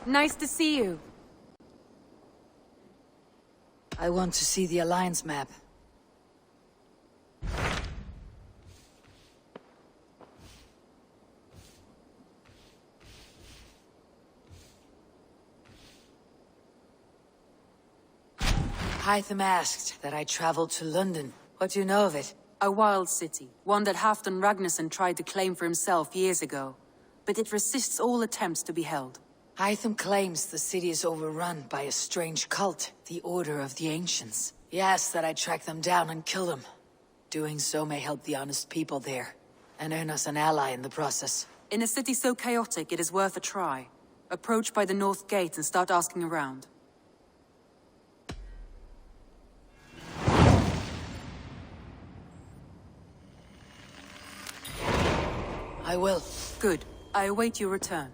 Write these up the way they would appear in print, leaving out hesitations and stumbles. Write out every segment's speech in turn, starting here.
Nice to see you. I want to see the Alliance map. Hytham asked that I traveled to London. What do you know of it? A wild city, one that Halfdan Ragnarsson tried to claim for himself years ago. But it resists all attempts to be held. Hytham claims the city is overrun by a strange cult, the Order of the Ancients. He asks that I track them down and kill them. Doing so may help the honest people there, and earn us an ally in the process. In a city so chaotic, it is worth a try. Approach by the North Gate and start asking around. I will. Good. I await your return.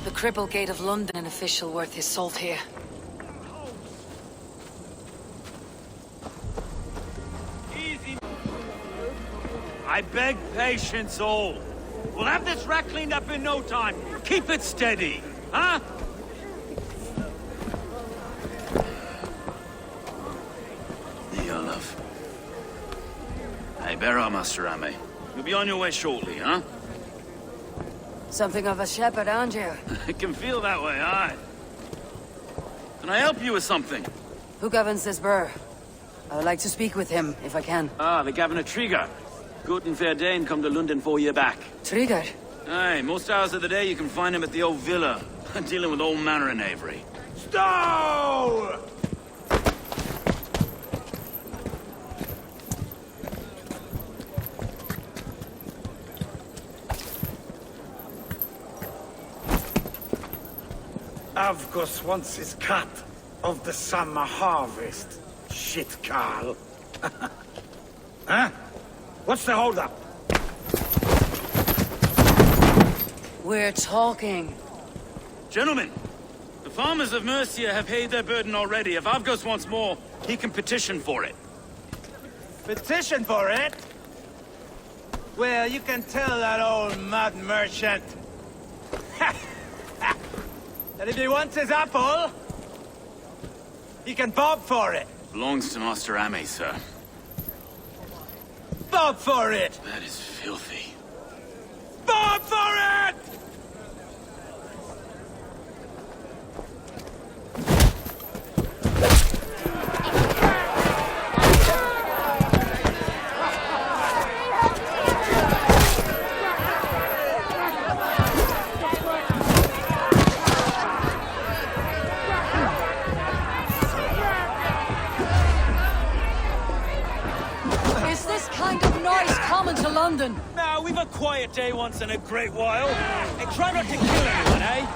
The Cripple Gate of London, an official worth his salt here. Easy. I beg patience all. We'll have this wreck cleaned up in no time. Keep it steady, huh? Your love. Hey, bear up, Master Ame. You'll be on your way shortly, huh? Something of a shepherd, aren't you? It can feel that way, aye. Can I help you with something? Who governs this burr? I would like to speak with him, if I can. Ah, the Governor Trigger. Good and fair Dane come to London 4 year back. Trigger? Aye, most hours of the day you can find him at the old villa, dealing with all manner of knavery. Stow! Avgos wants his cut of the summer harvest. Shit, Carl. Huh? What's the holdup? We're talking. Gentlemen, the farmers of Mercia have paid their burden already. If Avgos wants more, he can petition for it. Petition for it? Well, you can tell that old mud merchant that if he wants his apple, he can bob for it. Belongs to Master Ame, sir. Bob for it! That is filthy. Bob for it! Is this kind of noise common to London? Now, we've a quiet day once in a great while. Hey, try not to kill anyone, eh?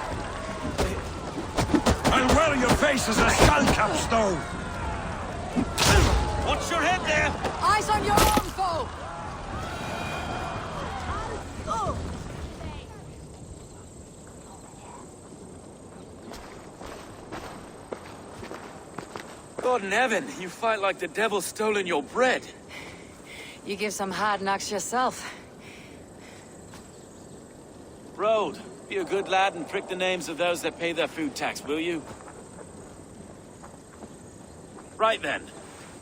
I'll wear your face as a skull capstone! Watch your head there! Eyes on your own foe! God in heaven, you fight like the devil's stolen your bread. You give some hard knocks yourself. Road, Be a good lad and prick the names of those that pay their food tax, will you? Right then.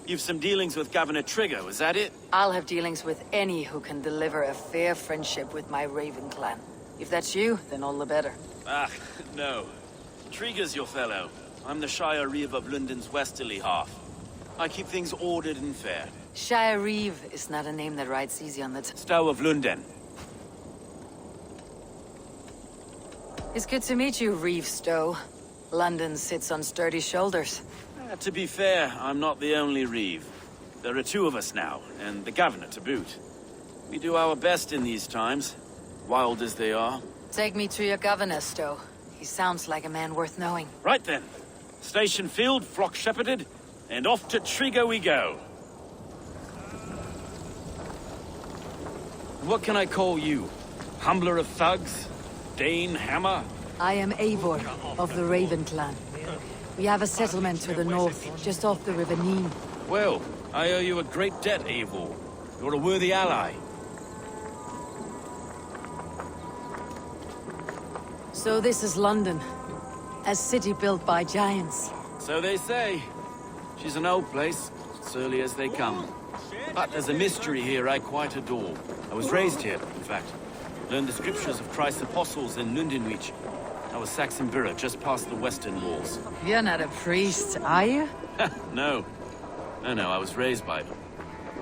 You've some dealings with Governor Trigger, was that it? I'll have dealings with any who can deliver a fair friendship with my Raven clan. If that's you, then all the better. Ah, no. Trigger's your fellow. I'm the Shire Reeve of Lunden's westerly half. I keep things ordered and fair. Shire Reeve is not a name that rides easy on the Stow of Lunden. It's good to meet you, Reeve Stowe. London sits on sturdy shoulders. To be fair, I'm not the only Reeve. There are two of us now, and the Governor to boot. We do our best in these times, wild as they are. Take me to your governor, Stowe. He sounds like a man worth knowing. Right then. Station filled, flock shepherded, and off to Trigger we go. What can I call you? Humbler of thugs? Dane Hammer? I am Eivor, of the Raven clan. We have a settlement to the north, just off the River Neen. Well, I owe you a great debt, Eivor. You're a worthy ally. So this is London. A city built by giants. So they say. She's an old place, surly as they come. But there's a mystery here I quite adore. I was raised here, in fact. Learned the scriptures of Christ's apostles in Lunden Arc. I was Saxon Borough, just past the western walls. You're not a priest, are you? No. No, I was raised by them.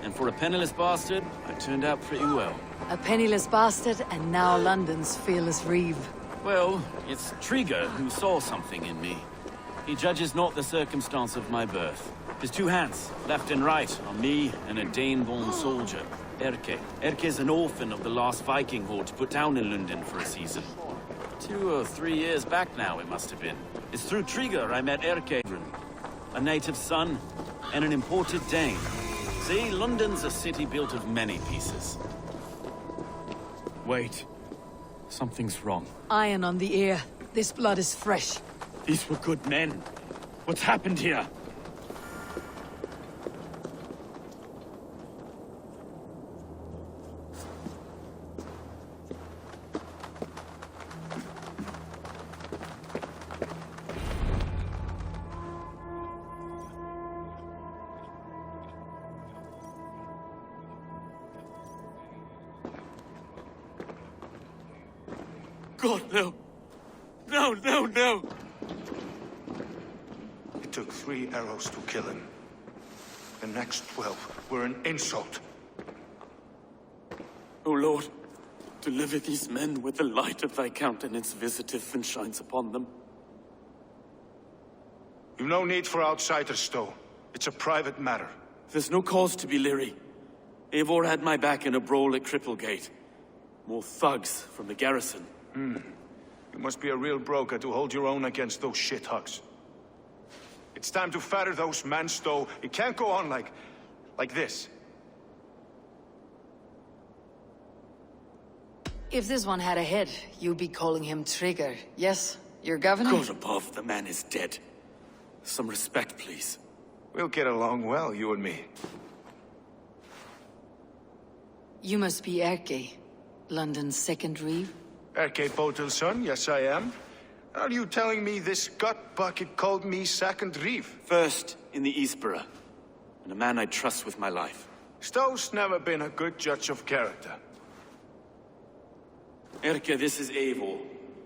And for a penniless bastard, I turned out pretty well. A penniless bastard, and now London's fearless Reeve. Well, it's Trigger who saw something in me. He judges not the circumstance of my birth. His two hands, left and right, on me and a Dane-born soldier, Erke. Erke's an orphan of the last Viking horde put down in Lunden for a season. 2 or 3 years back now, it must have been. It's through Trigger I met Erke, a native son and an imported Dane. See, London's a city built of many pieces. Wait. Something's wrong. Iron on the ear. This blood is fresh. These were good men. What's happened here? God, no. No. It took 3 arrows to kill him. The next 12 were an insult. O Lord, deliver these men with the light of thy countenance visiteth and shines upon them. You've no need for outsiders, Stowe. It's a private matter. There's no cause to be leery. Eivor had my back in a brawl at Cripplegate. More thugs from the garrison. You must be a real broker to hold your own against those shithugs. It's time to fetter those men, Stowe. It can't go on like this. If this one had a head, you'd be calling him Trigger. Yes, your governor? God above, the man is dead. Some respect, please. We'll get along well, you and me. You must be Erke, London's second Reeve. Erke Botel's son, yes I am. Are you telling me this gut bucket called me second Reeve? First in the Eastborough, and a man I trust with my life. Stowe's never been a good judge of character. Erke, this is Eivor.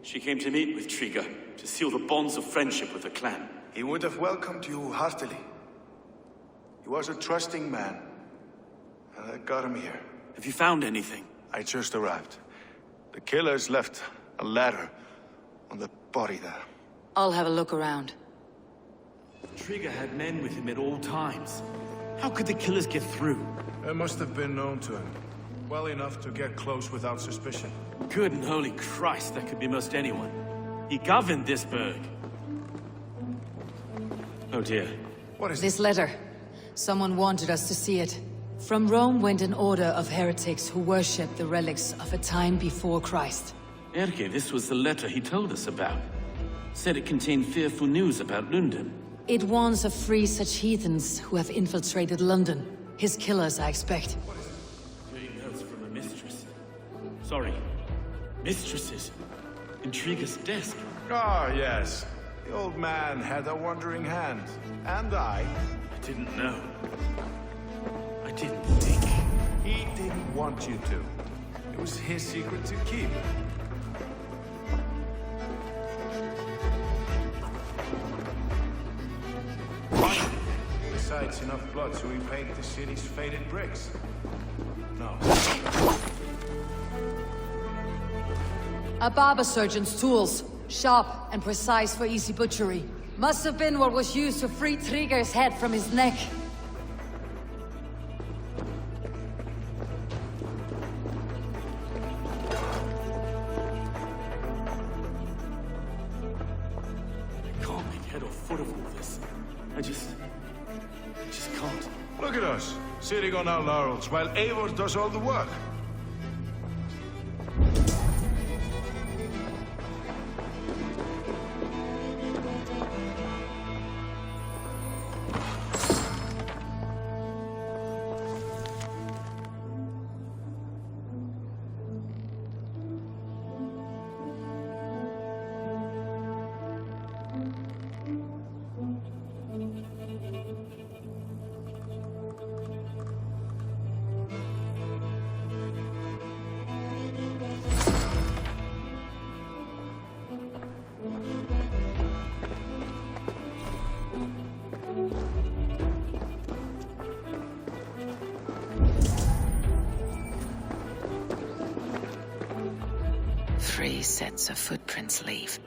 She came to meet with Trigger, to seal the bonds of friendship with the clan. He would have welcomed you heartily. He was a trusting man. And I got him here. Have you found anything? I just arrived. The killers left a ladder on the body there. I'll have a look around. Trigger had men with him at all times. How could the killers get through? They must have been known to him. Well enough to get close without suspicion. Good and holy Christ, that could be most anyone. He governed this burg. Oh dear. What is This letter. Someone wanted us to see it. From Rome went an order of heretics who worshipped the relics of a time before Christ. Erke, this was the letter he told us about. Said it contained fearful news about Lunden. It warns of 3 such heathens who have infiltrated London. His killers, I expect. Three notes from a mistress. Sorry. Mistresses. Intriga's desk. Ah, yes. The old man had a wandering hand. And I. I didn't know. I didn't think. He didn't want you to. It was his secret to keep. Besides, enough blood to repaint the city's faded bricks. No. A barber surgeon's tools. Sharp and precise for easy butchery. Must have been what was used to free Trigger's head from his neck. I can't make head or foot of all this. I just can't. Look at us, sitting on our laurels while Eivor does all the work. Three sets of footprints leave.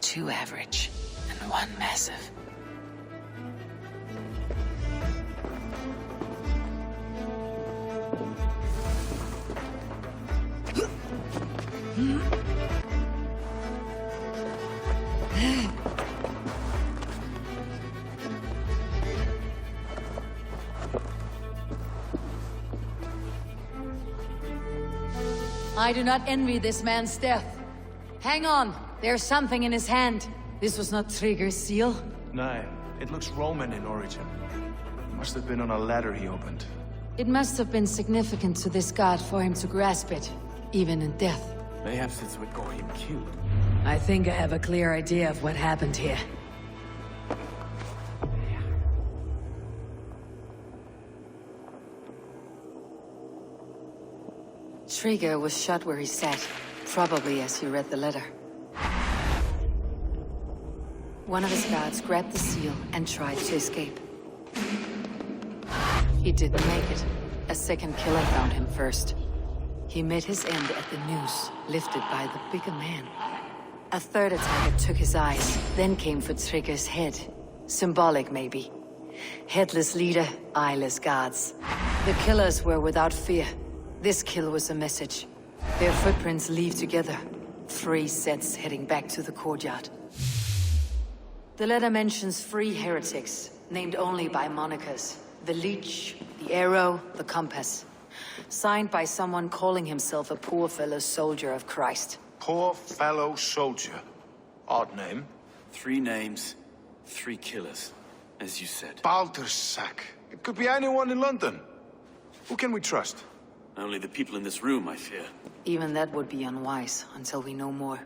2 average, and 1 massive. I do not envy this man's death. Hang on, there's something in his hand. This was not Trigger's seal. No, it looks Roman in origin. Must have been on a ladder he opened. It must have been significant to this god for him to grasp it, even in death. Perhaps it's what got him killed. I think I have a clear idea of what happened here. Trigger was shot where he sat, probably as he read the letter. One of his guards grabbed the seal and tried to escape. He didn't make it. A second killer found him first. He met his end at the noose, lifted by the bigger man. A third attacker took his eyes, then came for Trigger's head. Symbolic, maybe. Headless leader, eyeless guards. The killers were without fear. This kill was a message. Their footprints leave together. 3 sets heading back to the courtyard. The letter mentions 3 heretics, named only by monikers. The Leech, the Arrow, the Compass. Signed by someone calling himself a poor fellow soldier of Christ. Poor fellow soldier. Odd name. 3 names, 3 killers, as you said. Baldersack. It could be anyone in London. Who can we trust? Only the people in this room, I fear. Even that would be unwise, until we know more.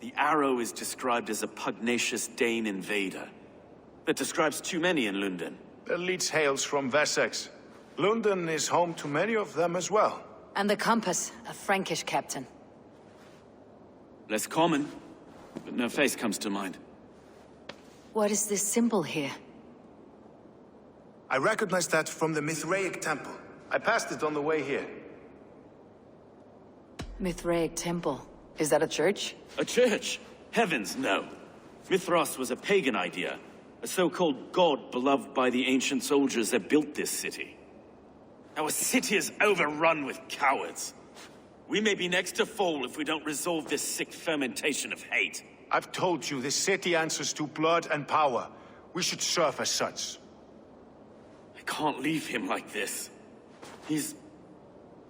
The Arrow is described as a pugnacious Dane invader. That describes too many in Lunden. The Leech hails from Wessex. Lunden is home to many of them as well. And the Compass, a Frankish captain. Less common, but no face comes to mind. What is this symbol here? I recognize that from the Mithraic temple. I passed it on the way here. Mithraic temple. Is that a church? A church? Heavens, no. Mithras was a pagan idea. A so-called god beloved by the ancient soldiers that built this city. Our city is overrun with cowards. We may be next to fall if we don't resolve this sick fermentation of hate. I've told you, this city answers to blood and power. We should serve as such. I can't leave him like this.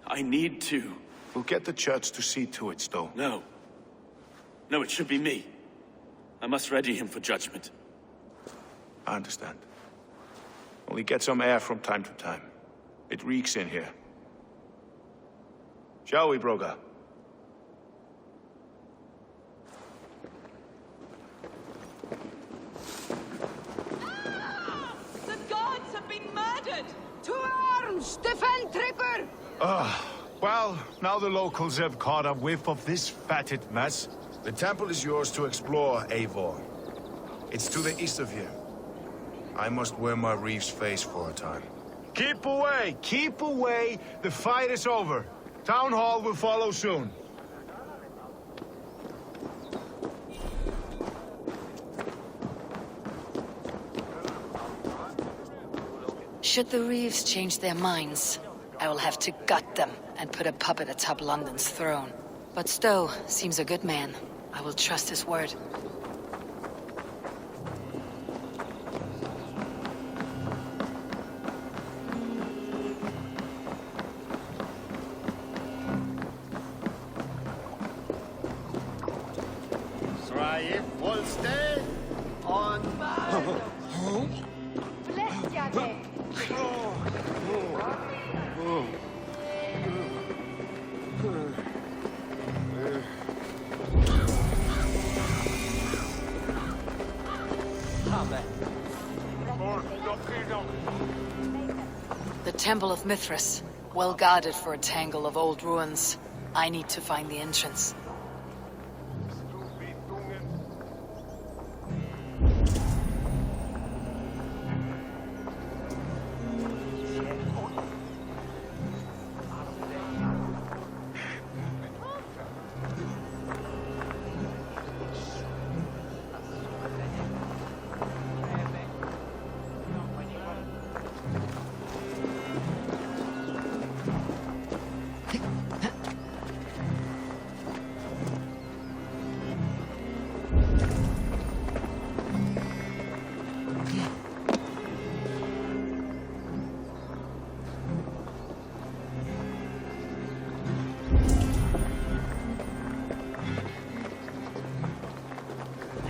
I need to. We'll get the church to see to it, Stowe. No. No, it should be me. I must ready him for judgment. I understand. Only get some air from time to time. It reeks in here. Shall we, Broga? To arms! Defend Tripper! Well, now the locals have caught a whiff of this fatted mess. The temple is yours to explore, Eivor. It's to the east of here. I must wear my reef's face for a time. Keep away! Keep away! The fight is over. Town Hall will follow soon. Should the Reeves change their minds, I will have to gut them and put a puppet atop London's throne. But Stowe seems a good man. I will trust his word. The Temple of Mithras, well guarded for a tangle of old ruins. I need to find the entrance.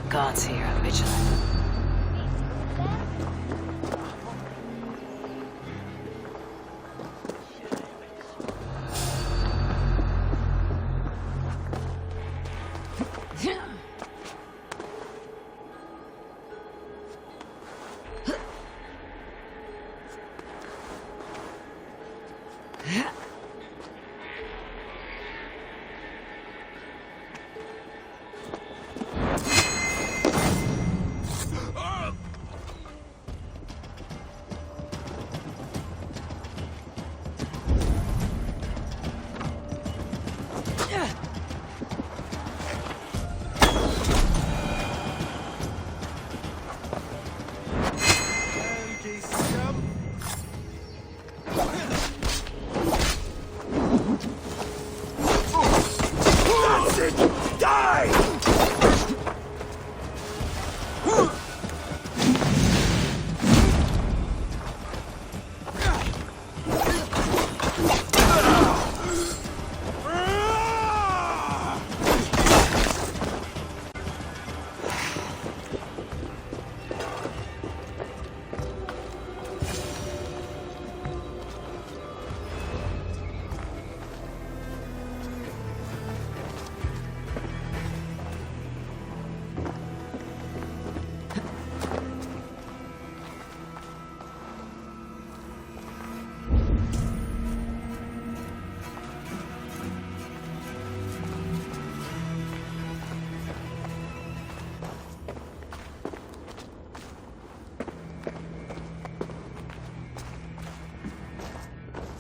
Guards here are vigilant.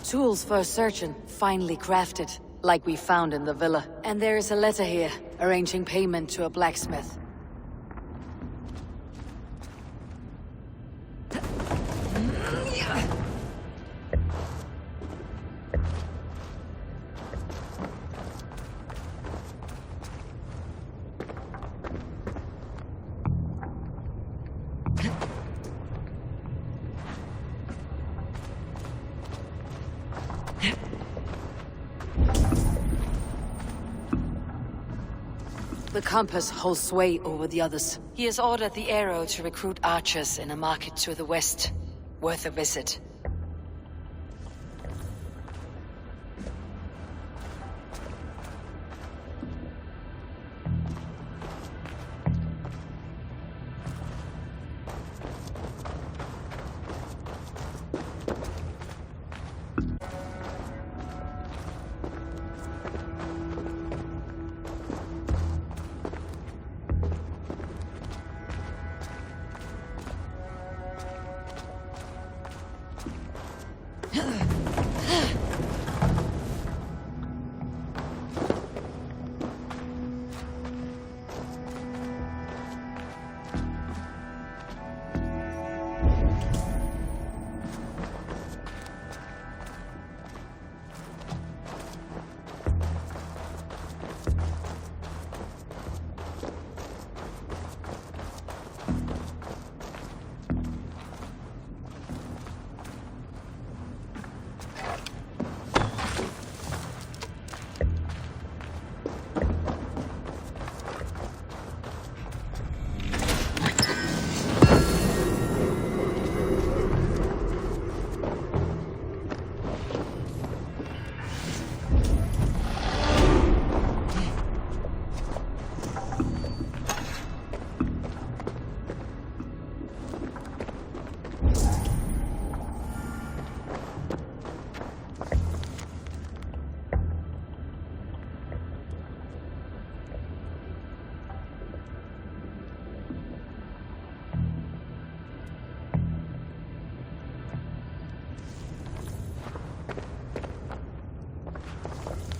Tools for searching, finely crafted, like we found in the villa. And there is a letter here, arranging payment to a blacksmith. The compass holds sway over the others. He has ordered the arrow to recruit archers in a market to the west. Worth a visit.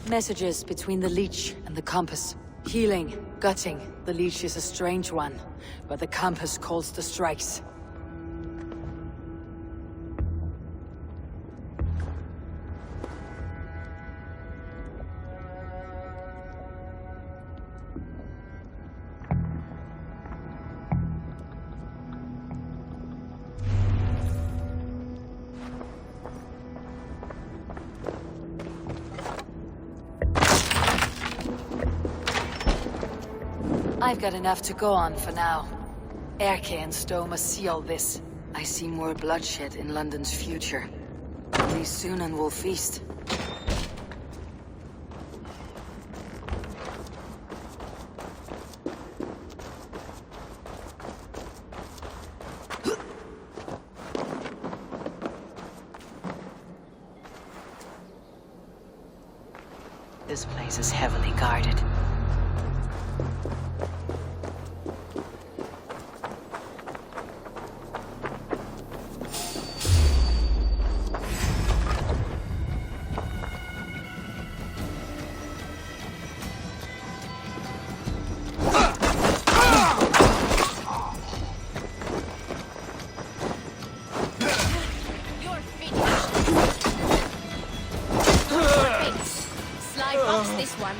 Messages between the Leech and the compass. Healing, gutting. The Leech is a strange one, but the compass calls the strikes. I've got enough to go on for now. Erke and Stowe must see all this. I see more bloodshed in London's future. Pretty soon and we'll feast. This place is heavily guarded. This one.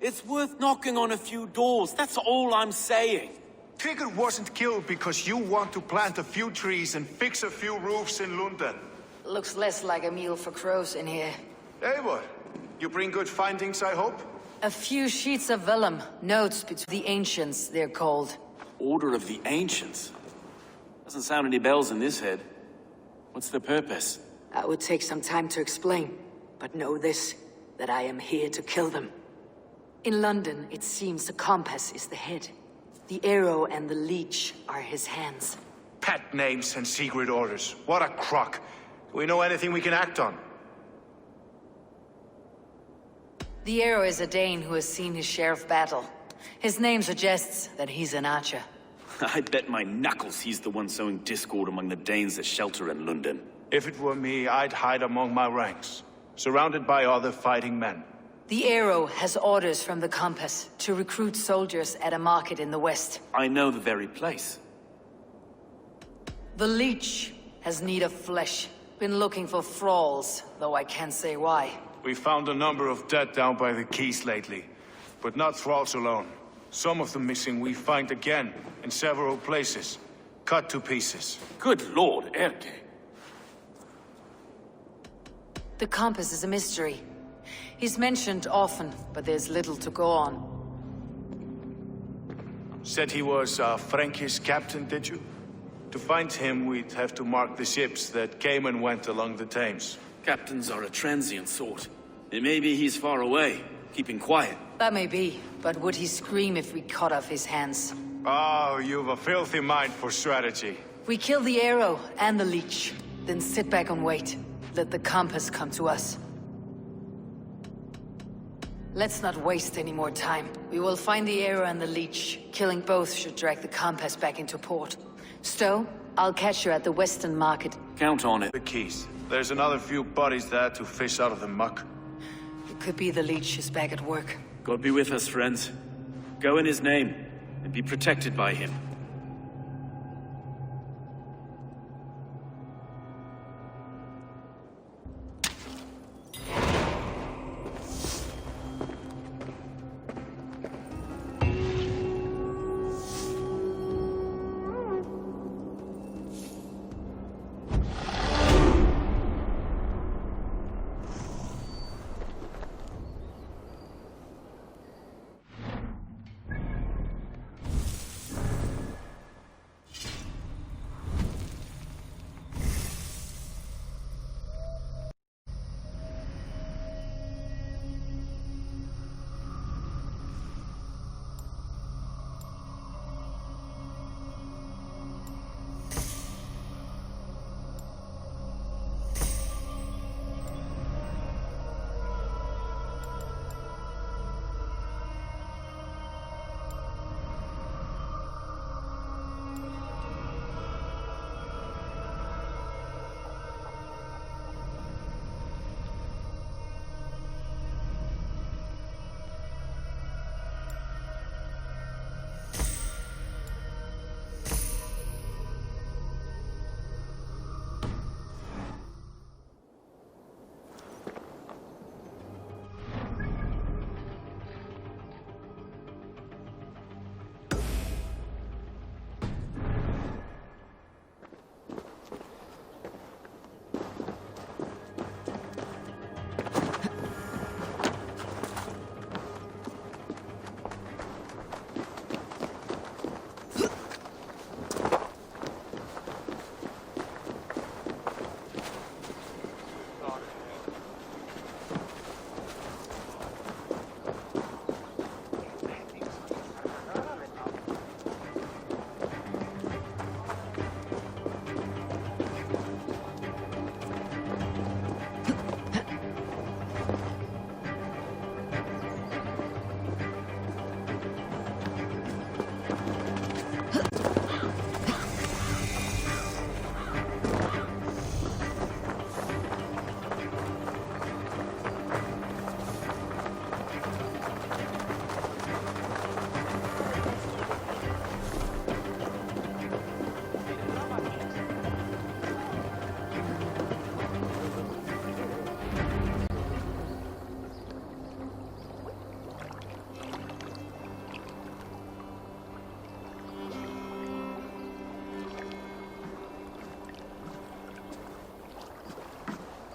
It's worth knocking on a few doors, that's all I'm saying. Trigger wasn't killed because you want to plant a few trees and fix a few roofs in Lunden. Looks less like a meal for crows in here. Eivor, you bring good findings, I hope? A few sheets of vellum. Notes between the ancients, they're called. Order of the Ancients? Doesn't sound any bells in this head. What's the purpose? That would take some time to explain. But know this, that I am here to kill them. In London, it seems the compass is the head. The arrow and the leech are his hands. Pet names and secret orders. What a crock. Do we know anything we can act on? The arrow is a Dane who has seen his share of battle. His name suggests that he's an archer. I bet my knuckles he's the one sowing discord among the Danes that shelter in Lunden. If it were me, I'd hide among my ranks, surrounded by other fighting men. The arrow has orders from the compass to recruit soldiers at a market in the west. I know the very place. The leech has need of flesh. Been looking for thralls, though I can't say why. We found a number of dead down by the quays lately, but not thralls alone. Some of the missing we find again in several places, cut to pieces. Good lord, Erke. The compass is a mystery. He's mentioned often, but there's little to go on. Said he was a Frankish captain, did you? To find him, we'd have to mark the ships that came and went along the Thames. Captains are a transient sort. It may be he's far away, keeping quiet. That may be, but would he scream if we cut off his hands? Oh, you've a filthy mind for strategy. We kill the arrow and the leech, then sit back and wait. Let the compass come to us. Let's not waste any more time. We will find the Era and the Leech. Killing both should drag the compass back into port. Stowe, I'll catch you at the Western Market. Count on it. The keys. There's another few bodies there to fish out of the muck. It could be the Leech is back at work. God be with us, friends. Go in his name, and be protected by him.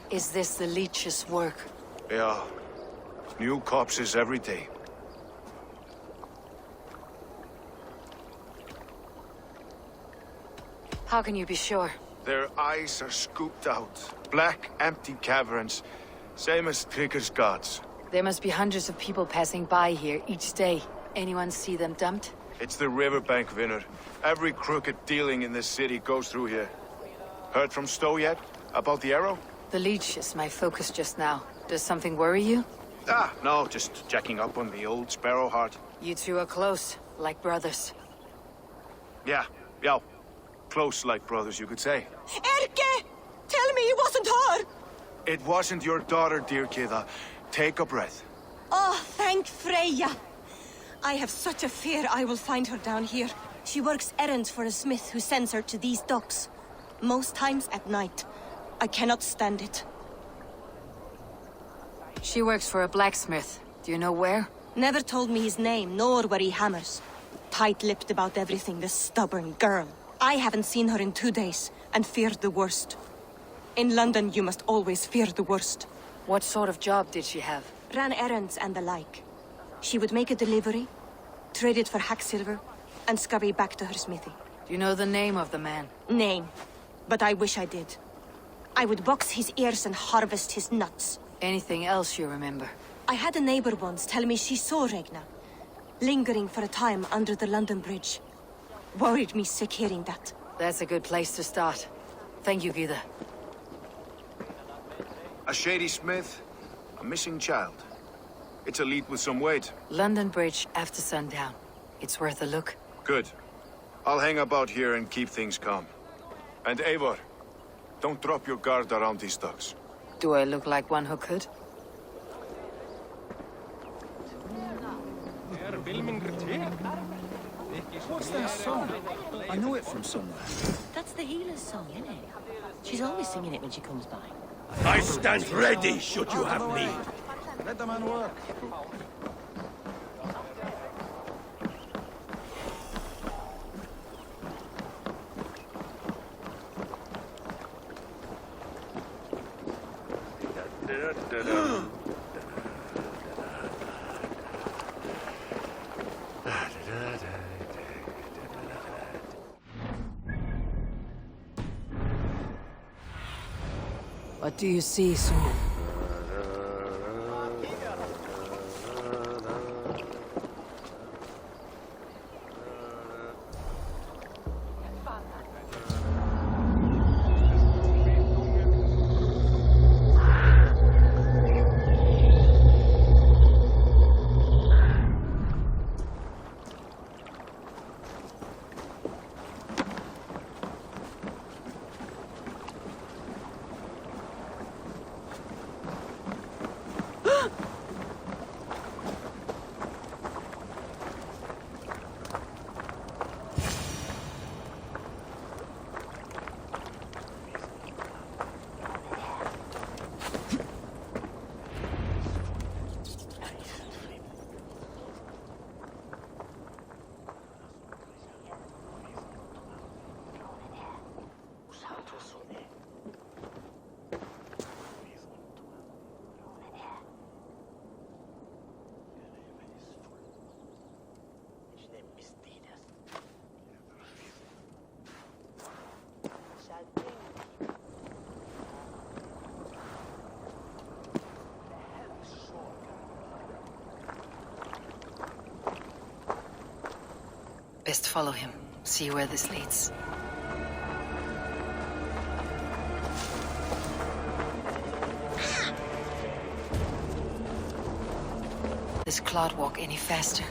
Is this the Leech's work? Yeah. New corpses every day. How can you be sure? Their eyes are scooped out. Black, empty caverns. Same as Trigger's gods. There must be hundreds of people passing by here each day. Anyone see them dumped? It's the riverbank, Vinner. Every crooked dealing in this city goes through here. Heard from Stowe yet? About the arrow? The Leech is my focus just now. Does something worry you? Ah, no, just checking up on the old Sparrowheart. You two are close, like brothers. Yeah. Close like brothers, you could say. Erke! Tell me it wasn't her! It wasn't your daughter, dear Kida. Take a breath. Oh, thank Freya. I have such a fear I will find her down here. She works errands for a smith who sends her to these docks. Most times at night. I cannot stand it. She works for a blacksmith. Do you know where? Never told me his name, nor where he hammers. Tight-lipped about everything, this stubborn girl. I haven't seen her in 2 days, and feared the worst. In London, you must always fear the worst. What sort of job did she have? Ran errands and the like. She would make a delivery, trade it for hack silver, and scurry back to her smithy. Do you know the name of the man? Name. But I wish I did. I would box his ears and harvest his nuts. Anything else you remember? I had a neighbor once tell me she saw Regna, lingering for a time under the London Bridge. Worried me sick hearing that. That's a good place to start. Thank you, Gida. A shady smith, a missing child. It's a lead with some weight. London Bridge after sundown. It's worth a look. Good. I'll hang about here and keep things calm. And Eivor, don't drop your guard around these docks. Do I look like one who could? What's that song? I know it from somewhere. That's the healer's song, isn't it? She's always singing it when she comes by. I stand ready should you have need. Let the man work. What do you see, Sue? Best follow him. See where this leads. This clod walk any faster.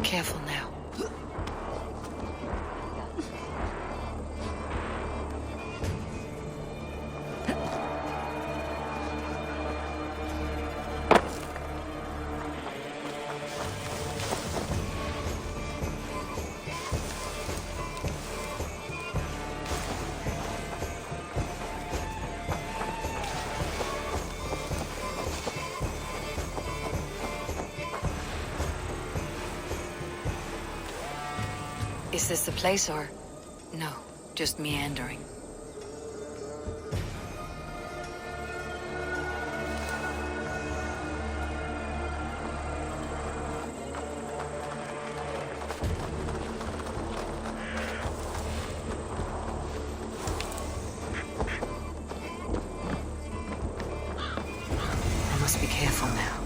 Careful now. Is this the place, or... No, just meandering. must be careful now.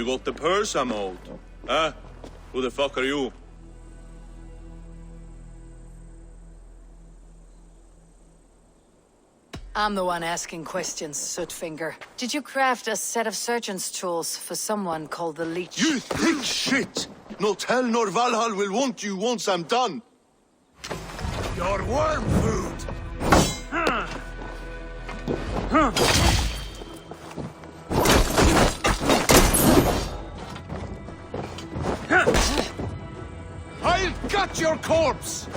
You got the purse I'm owed. Huh? Who the fuck are you? I'm the one asking questions, Sootfinger. Did you craft a set of surgeon's tools for someone called the Leech? You think shit! Not hell nor Valhalla will want you once I'm done. Your worm food! I'll gut your corpse!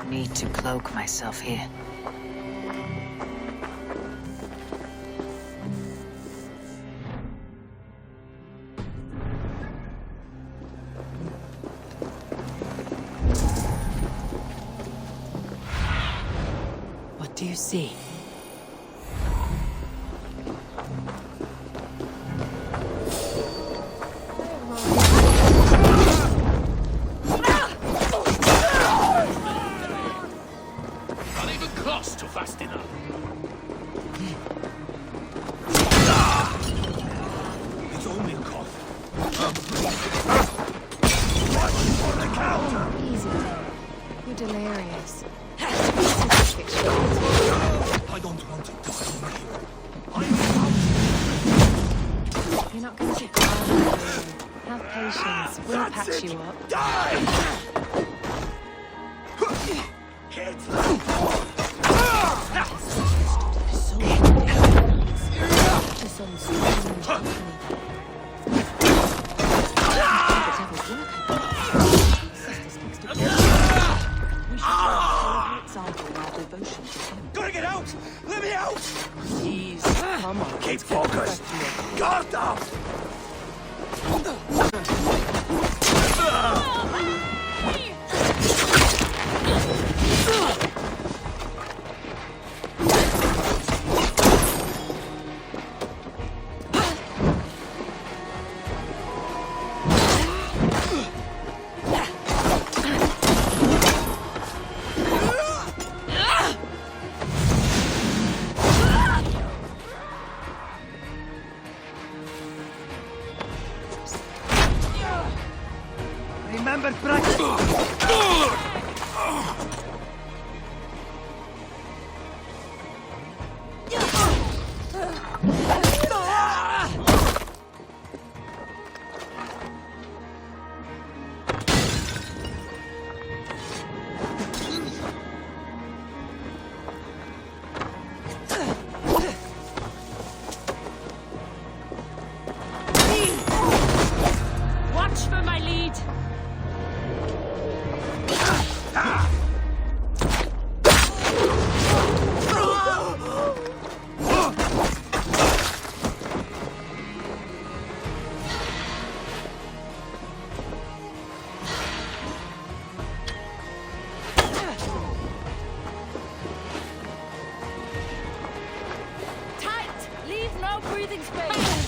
Need to cloak myself here. What do you see? Delirious. I don't want to die here. You're not going to die. Have patience. We'll patch you up. Die! Gotta get out! Let me out! Please, come on. Keep focused! Guard up! Remember practice. Watch for my lead. Tight! Leave no breathing space.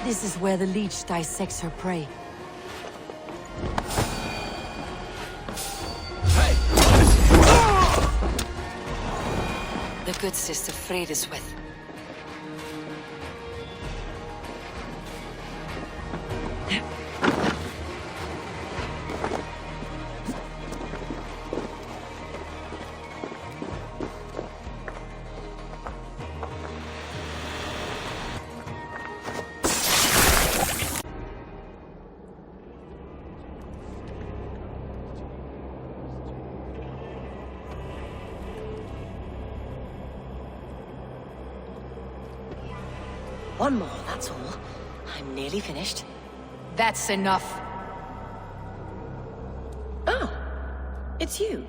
This is where the Leech dissects her prey. The good sister freed us with. One more, that's all. I'm nearly finished. That's enough. Ah, it's you.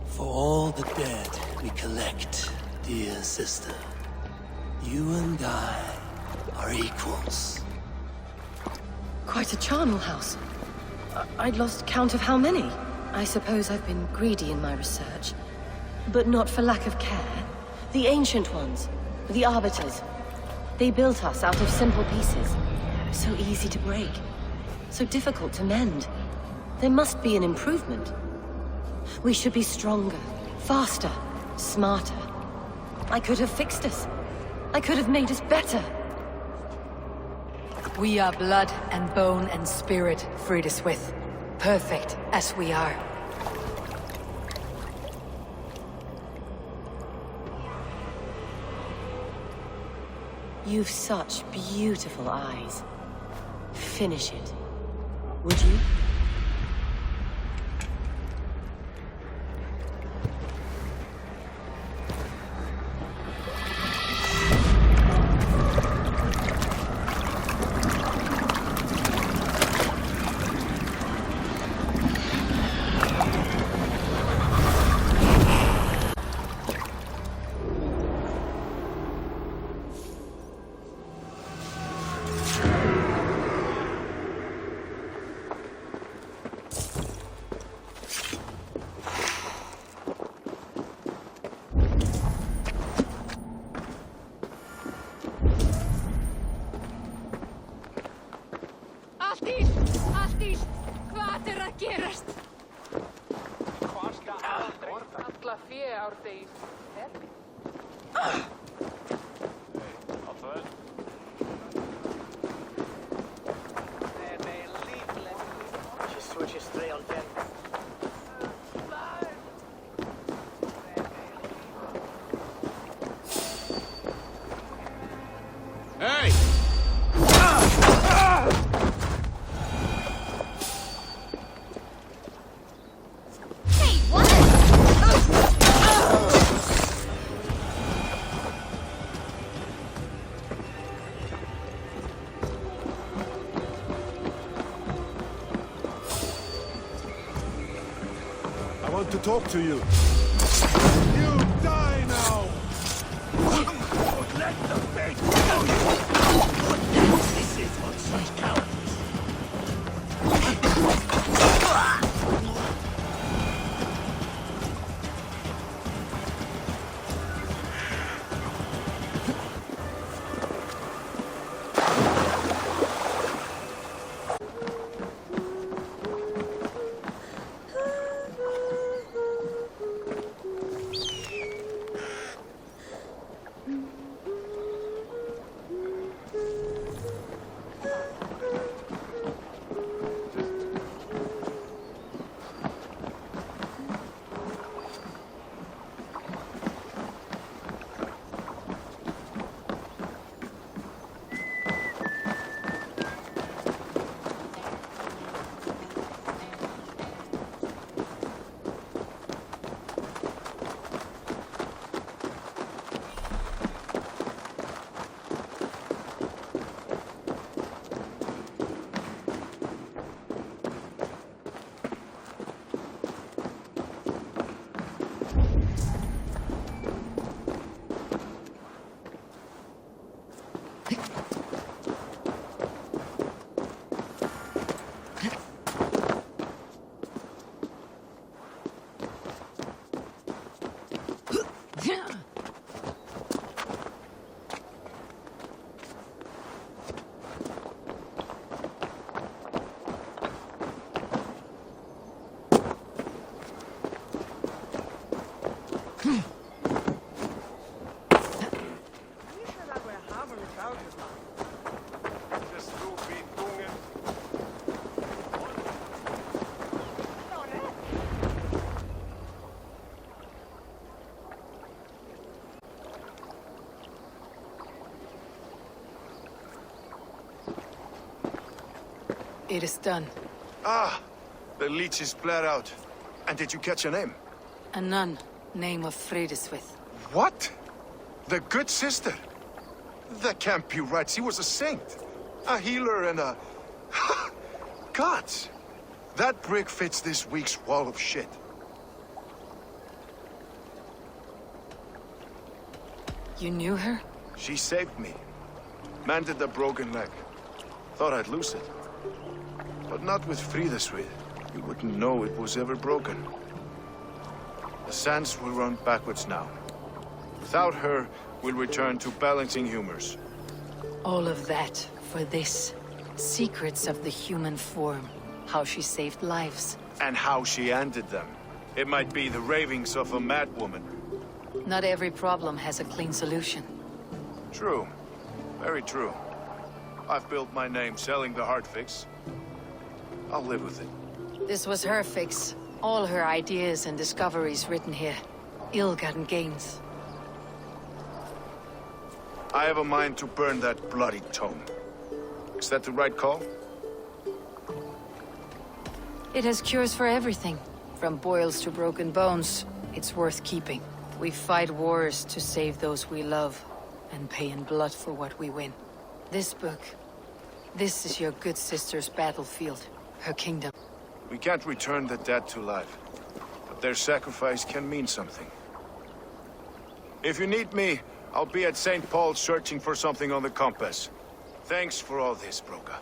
For all the dead we collect, dear sister, you and I are equals. Quite a charnel house. I'd lost count of how many. I suppose I've been greedy in my research. But not for lack of care. The ancient ones, the arbiters, they built us out of simple pieces. So easy to break. So difficult to mend. There must be an improvement. We should be stronger, faster, smarter. I could have fixed us. I could have made us better. We are blood and bone and spirit freed us with. Perfect as we are. You've such beautiful eyes. Finish it. Would you? talk to you. You die now! Let the fate kill you! This is what such cowardice. It is done. Ah, the Leech is bled out. And did you catch her name? A nun, name of Fredeswith. What? The good sister? That can't be right. She was a saint. A healer and a... Gods! That brick fits this week's wall of shit. You knew her? She saved me. Mended the broken leg. Thought I'd lose it. But not with Frideswith. You wouldn't know it was ever broken. The sands will run backwards now. Without her, we'll return to balancing humors. All of that for this. Secrets of the human form. How she saved lives. And how she ended them. It might be the ravings of a madwoman. Not every problem has a clean solution. True. Very true. I've built my name selling the heart fix. I'll live with it. This was her fix. All her ideas and discoveries written here. Ill-gotten gains. I have a mind to burn that bloody tome. Is that the right call? It has cures for everything. From boils to broken bones. It's worth keeping. We fight wars to save those we love. And pay in blood for what we win. This book. This is your good sister's battlefield. Her kingdom. We can't return the dead to life. But their sacrifice can mean something. If you need me, I'll be at St. Paul's searching for something on the compass. Thanks for all this, Broca.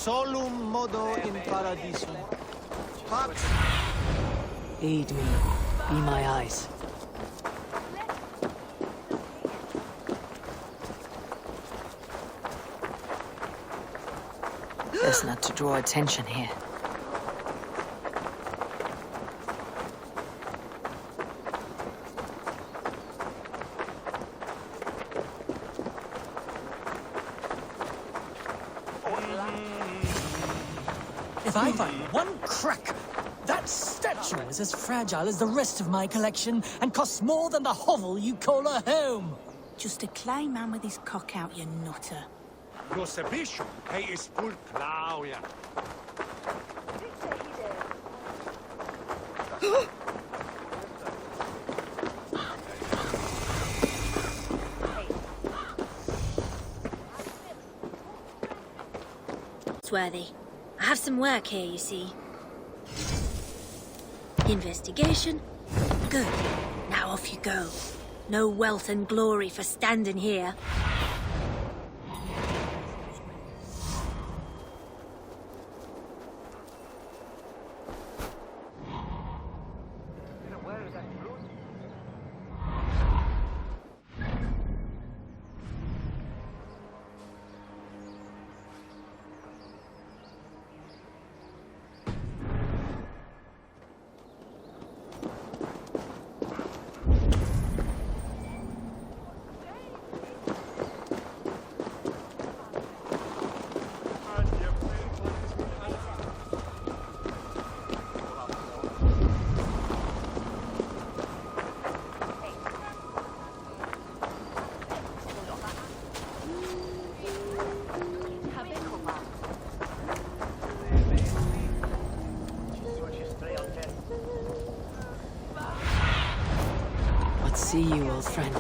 solum modo in paradisum. Pax. Aid me. Be my eyes. Best not to draw attention here. If I find one crack, that statue is as fragile as the rest of my collection and costs more than the hovel you call a home. Just a clay man with his cock out, you nutter. Lo sapisci che è spul Claudia. Swarthy. I have some work here, you see. Investigation? Good. Now off you go. No wealth and glory for standing here. See you, old friend.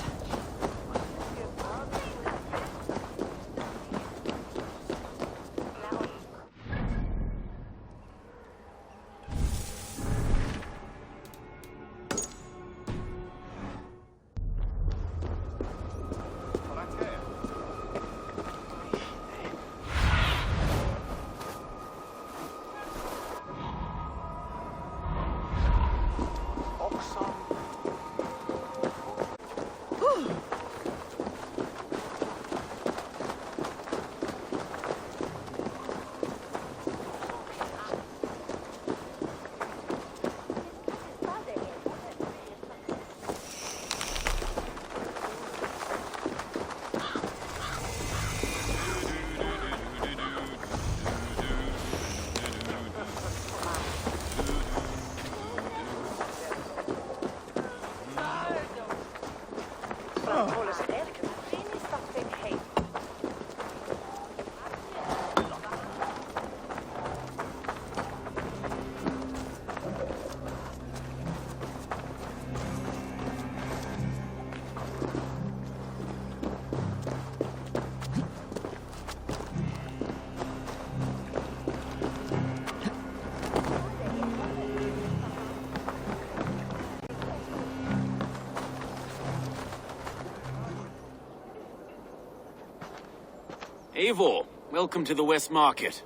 Eivor, welcome to the West Market.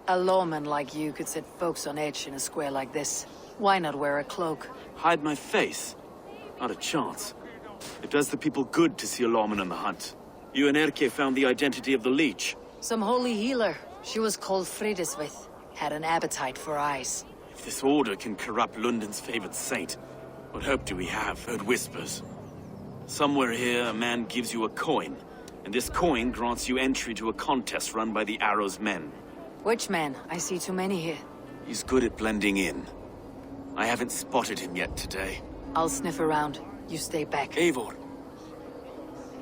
A lawman like you could set folks on edge in a square like this. Why not wear a cloak? Hide my face? Not a chance. It does the people good to see a lawman on the hunt. You and Erke found the identity of the Leech. Some holy healer. She was called Frideswith. Had an appetite for eyes. If this order can corrupt Lunden's favored saint, what hope do we have? Heard whispers. Somewhere here, a man gives you a coin, and this coin grants you entry to a contest run by the Arrow's men. Which man? I see too many here. He's good at blending in. I haven't spotted him yet today. I'll sniff around. You stay back. Eivor,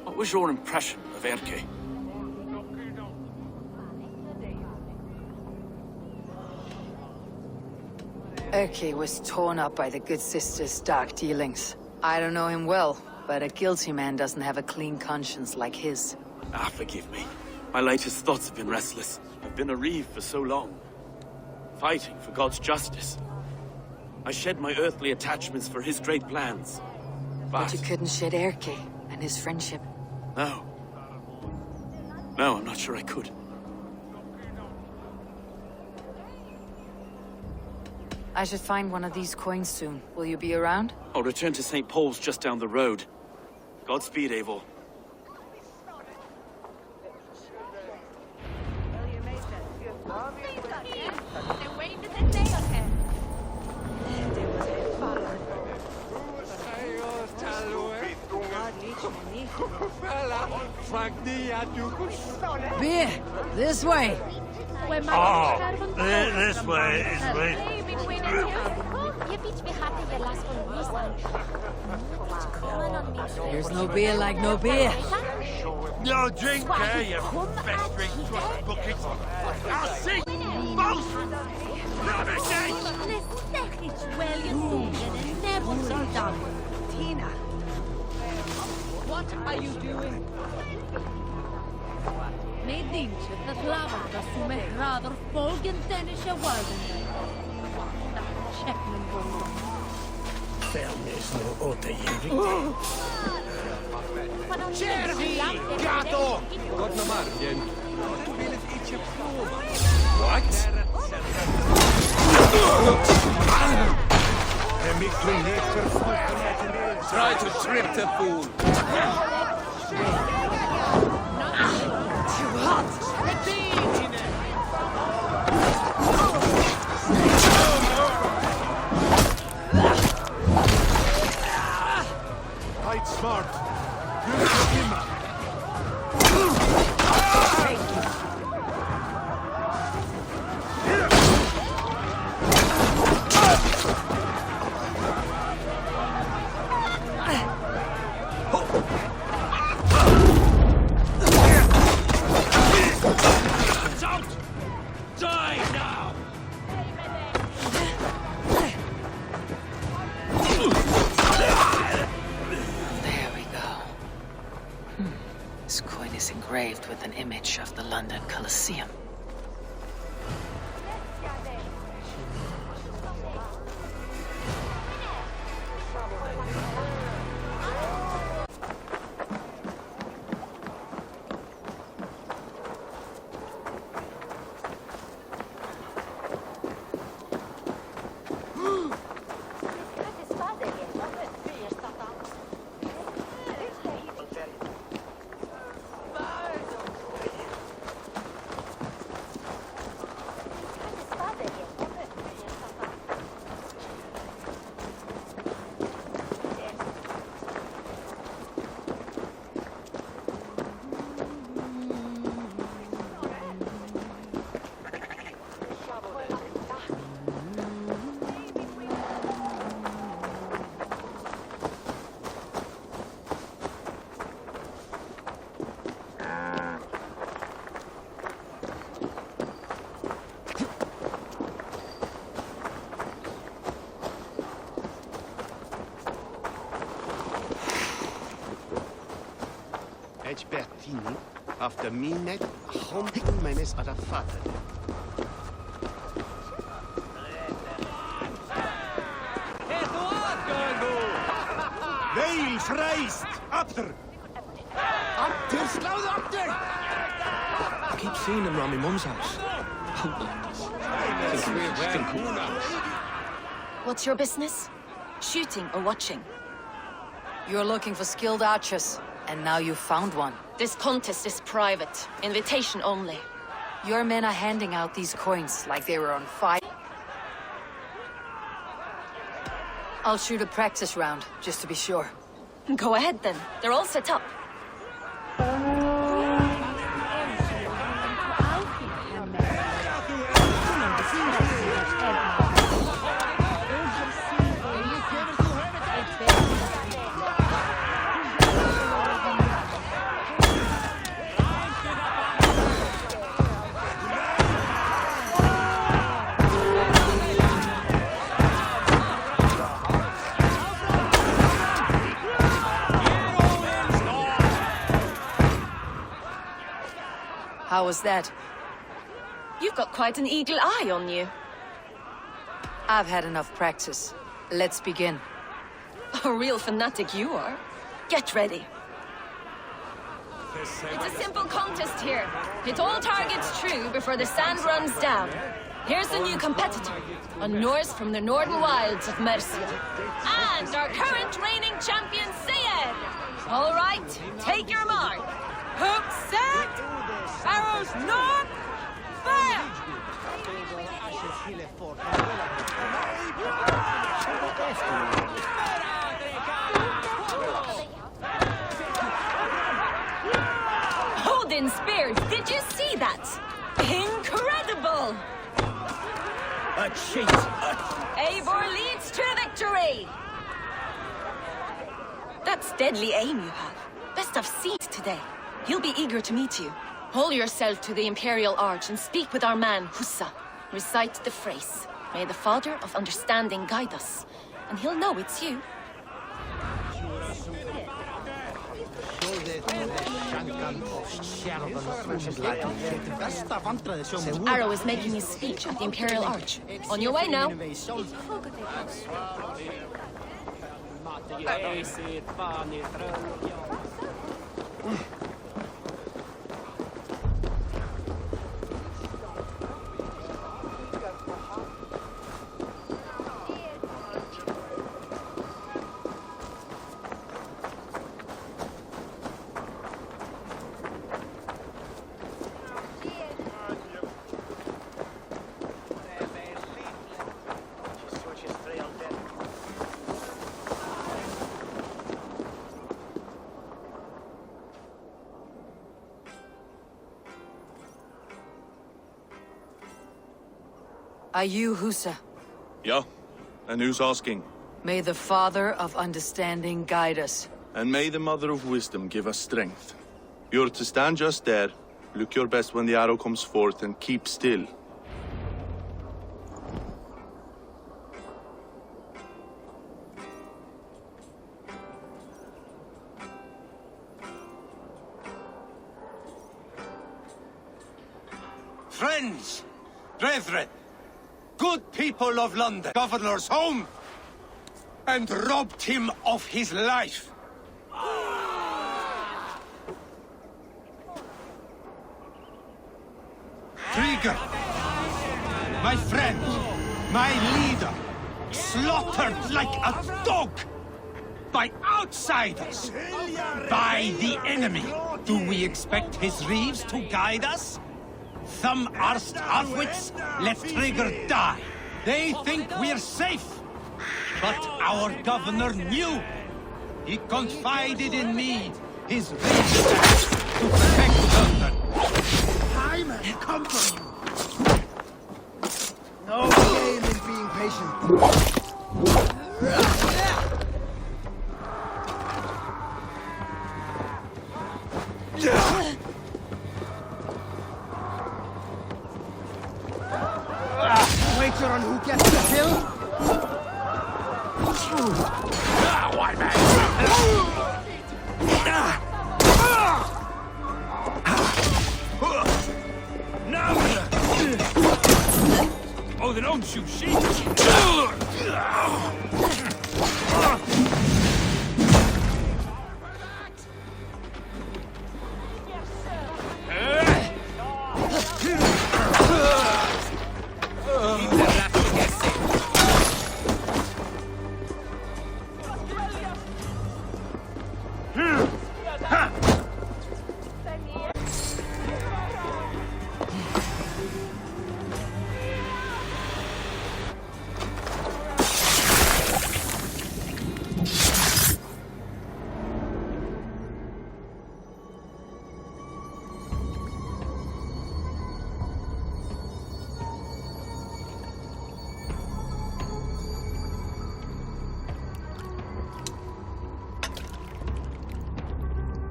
what was your impression of Erke? Erke was torn up by the good sister's dark dealings. I don't know him well, but a guilty man doesn't have a clean conscience like his. Ah, forgive me. My latest thoughts have been restless. I've been a reeve for so long, fighting for God's justice. I shed my earthly attachments for his great plans. But you couldn't shed Erke and his friendship. No. No, I'm not sure I could. I should find one of these coins soon. Will you be around? I'll return to St. Paul's just down the road. Godspeed, Eivor. Beer! This way! Oh, this way is great. There's no beer like no beer. No drink here, you festering buckets. I'll sing both! Tina, what are you doing? Med dinche dat lavanda som är rader folgen dennische walden. Check men bonden. Fermes no återgivning. Cherry! Gato! Godna margen. Vill ett ietsje prova. What? Try to trip the fool. Too hot! Fight smart. Use him. Engraved with an image of the London Colosseum. Bertini, after minet, honking menes ad affater. Veil freist! After! After, slow after! I keep seeing them around my mum's house. What's your business? Shooting or watching? You're looking for skilled archers, and now you've found one. This contest is private. Invitation only. Your men are handing out these coins like they were on fire. I'll shoot a practice round, just to be sure. Go ahead then. They're all set up. How was that? You've got quite an eagle eye on you. I've had enough practice. Let's begin. A real fanatic you are. Get ready. It's a simple contest here. Hit all targets true before the sand runs down. Here's a new competitor, a Norse from the northern wilds of Mercia. And our current reigning champion, Cien! All right, take your mark. Hook set! Arrows knocked! Fire! Odin's spear, did you see that? Incredible! A cheat! Eivor leads to victory! That's deadly aim you have. Best have seen it today. He'll be eager to meet you. Hold yourself to the Imperial Arch and speak with our man, Hussa. Recite the phrase. May the Father of Understanding guide us. And he'll know it's you. Arrow is making his speech at the Imperial Arch. On your way now. Are you Hussa? Yeah? And who's asking? May the Father of Understanding guide us. And may the Mother of Wisdom give us strength. You're to stand just there, look your best when the arrow comes forth, and keep still. Friends, brethren, good people of London, Governor's home, and robbed him of his life. Trigger, my friend, my leader, slaughtered like a dog by outsiders, by the enemy. Do we expect his reeves to guide us? Some Arst Arfwits let Trigger die. They think we're safe. But our governor knew. He confided in me, his rangers, to protect London. Time has come for you. No game in being patient. Wager on who gets the kill? Oh, they don't shoot sheep!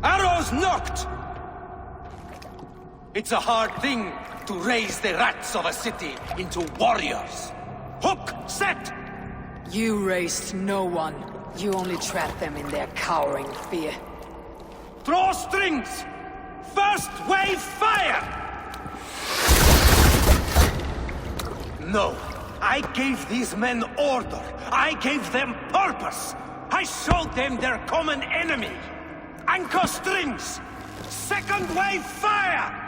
Arrows knocked! It's a hard thing to raise the rats of a city into warriors. Hook, set! You raised no one. You only trapped them in their cowering fear. Draw strings! First wave fire! No, I gave these men order. I gave them purpose. I showed them their common enemy. Anchor strings! Second wave fire!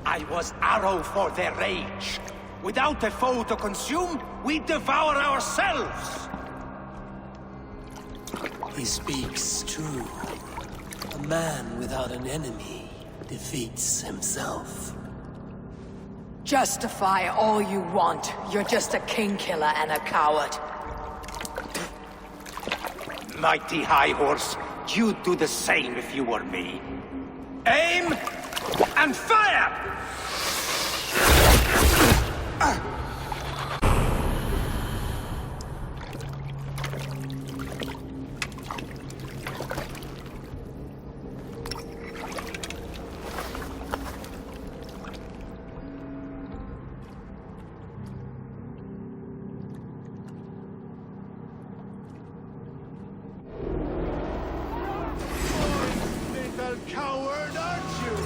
I was arrow for their rage. Without a foe to consume, we devour ourselves! He speaks true. A man without an enemy defeats himself. Justify all you want. You're just a king killer and a coward. Mighty High Horse, you'd do the same if you were me. Aim and fire! Coward, aren't you?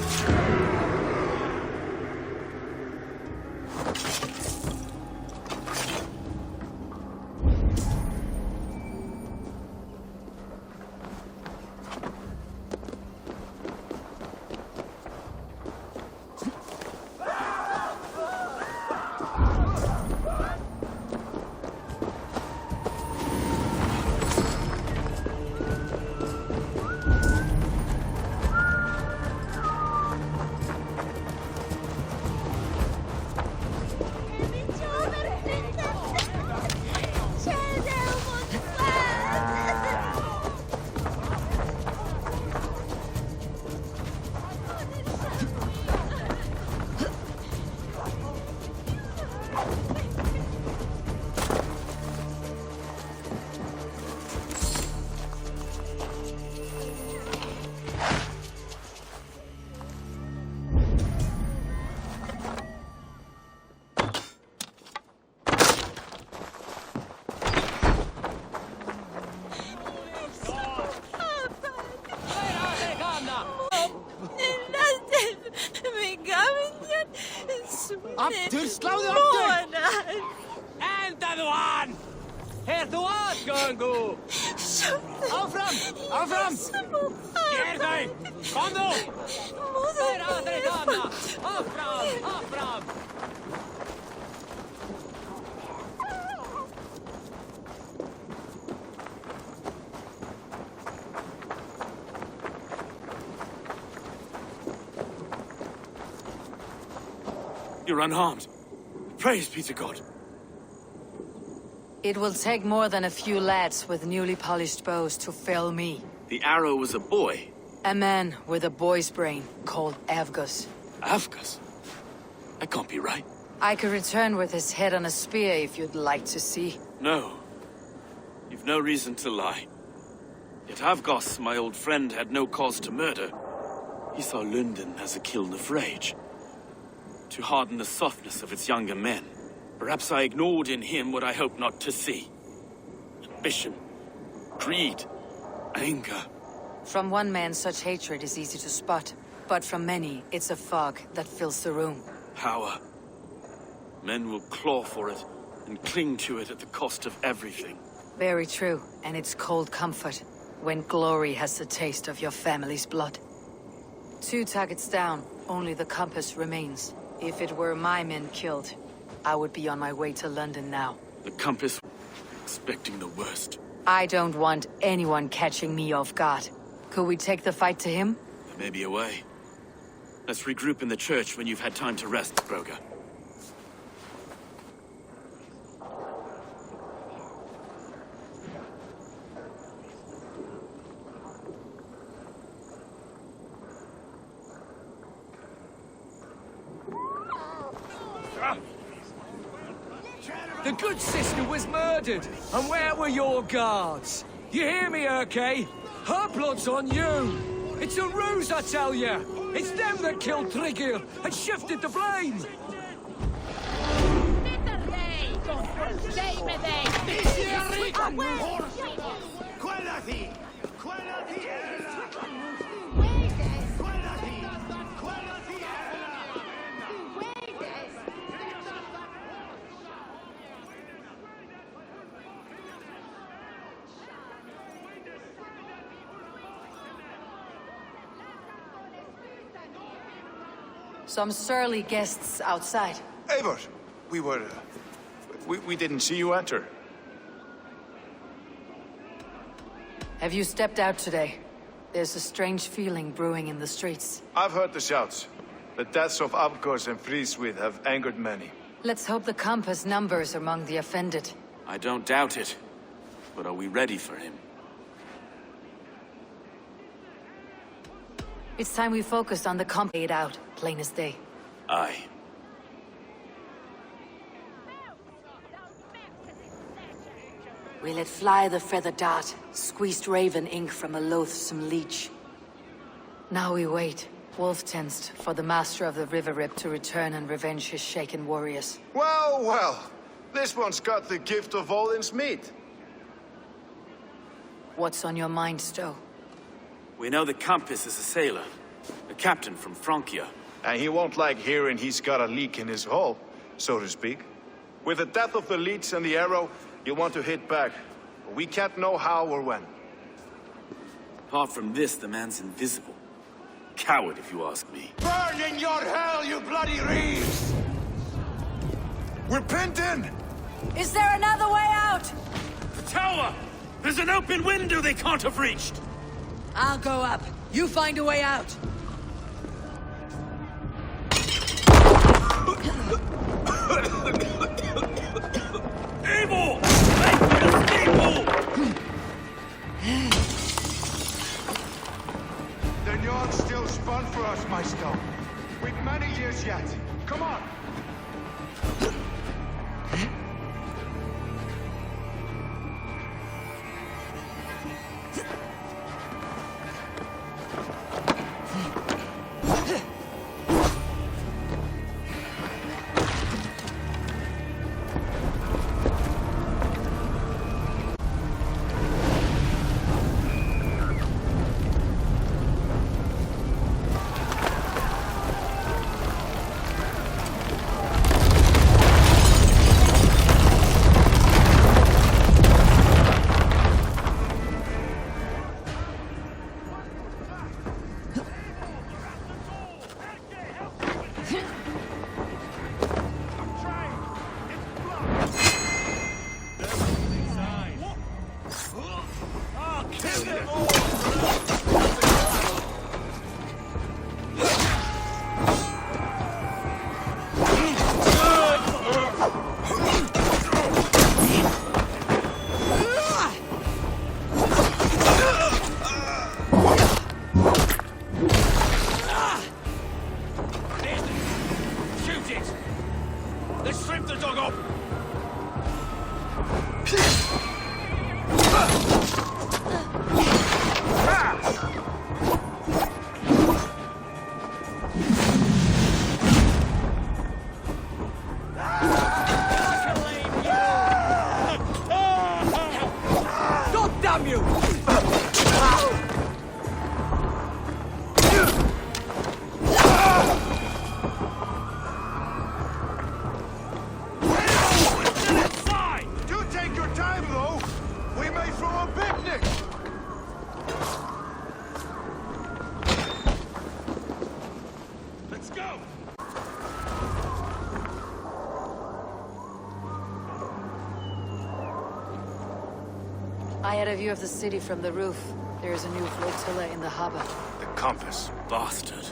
Aftur, sláðu aftur! Enda þú hann! Her þú aðgöngu! Áfram! Áfram! Ger þau! Kom þú! Þeir aðri hana! Áfram! Áfram! You're unharmed. Praise be to God. It will take more than a few lads with newly polished bows to fell me. The arrow was a boy. A man with a boy's brain called Avgus. Avgus? That can't be right. I could return with his head on a spear if you'd like to see. No. You've no reason to lie. Yet Avgus, my old friend, had no cause to murder. He saw Lunden as a kiln of rage. To harden the softness of its younger men. Perhaps I ignored in him what I hoped not to see. Ambition, greed, anger. From one man, such hatred is easy to spot. But from many, it's a fog that fills the room. Power. Men will claw for it and cling to it at the cost of everything. Very true, and it's cold comfort when glory has the taste of your family's blood. 2 targets down, only the compass remains. If it were my men killed, I would be on my way to London now. The compass, expecting the worst. I don't want anyone catching me off guard. Could we take the fight to him? There may be a way. Let's regroup in the church when you've had time to rest, Broga. The good sister was murdered, and where were your guards? You hear me, Urke? Her blood's on you! It's a ruse, I tell you! It's them that killed Trigger and shifted the blame! Some surly guests outside. Eivor, we didn't see you enter. Have you stepped out today? There's a strange feeling brewing in the streets. I've heard the shouts. The deaths of Avgos and Friswith have angered many. Let's hope the compass numbers among the offended. I don't doubt it. But are we ready for him? It's time we focused on the compass out, plain as day. Aye. We let fly the feather dart, squeezed raven ink from a loathsome leech. Now we wait, wolf-tensed, for the master of the River Rip to return and revenge his shaken warriors. Well, well. This one's got the gift of Odin's meat. What's on your mind, Stowe? We know the Compass is a sailor. A captain from Francia. And he won't like hearing he's got a leak in his hull, so to speak. With the death of the Leech and the arrow, you'll want to hit back. But we can't know how or when. Apart from this, the man's invisible. Coward, if you ask me. Burn in your hell, you bloody reeves! We're pinned in! Is there another way out? The tower! There's an open window they can't have reached! I'll go up. You find a way out. Evil! Make this evil! The Njord's still spun for us, my Stone. We've many years yet. Come on! I had a view of the city from the roof. There is a new flotilla in the harbor. The compass. Bastard.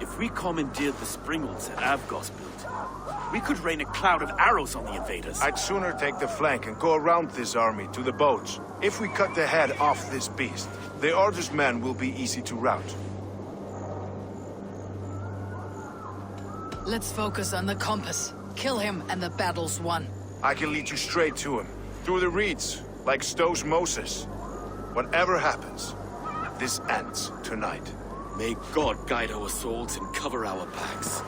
If we commandeered the springalds that Avgos built, we could rain a cloud of arrows on the invaders. I'd sooner take the flank and go around this army to the boats. If we cut the head off this beast, the Order's men will be easy to rout. Let's focus on the compass. Kill him and the battle's won. I can lead you straight to him. Through the reeds, like Stowe's Moses. Whatever happens, this ends tonight. May God guide our swords and cover our backs.